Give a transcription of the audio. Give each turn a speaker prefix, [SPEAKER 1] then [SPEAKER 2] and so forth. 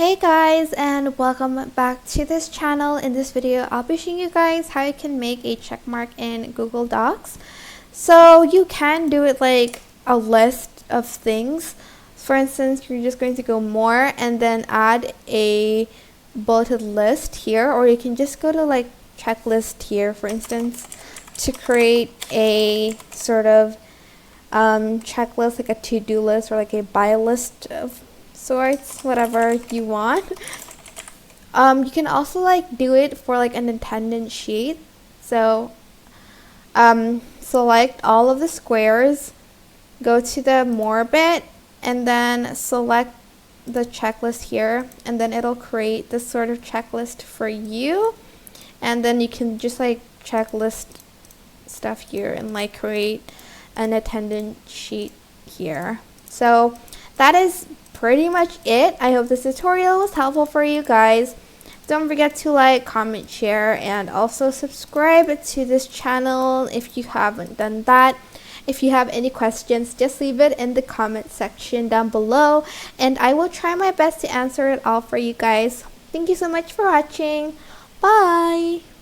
[SPEAKER 1] Hey guys, and welcome back to this channel. In this video I'll be showing you guys how you can make a check mark in Google Docs. So you can do it like a list of things. For instance, you're just going to go more and then add a bulleted list here, or you can just go to like checklist here, for instance, to create a sort of checklist, like a to-do list or like a buy list of sorts, whatever you want. You can also like do it for like an attendance sheet. So select all of the squares, go to the more bit, and then select the checklist here, and then it'll create this sort of checklist for you. And then you can just like checklist stuff here and like create an attendance sheet here. So that is pretty much it. I hope this tutorial was helpful for you guys. Don't forget to like, comment, share, and also subscribe to this channel if you haven't done that. If you have any questions, just leave it in the comment section down below, and I will try my best to answer it all for you guys. Thank you so much for watching. Bye!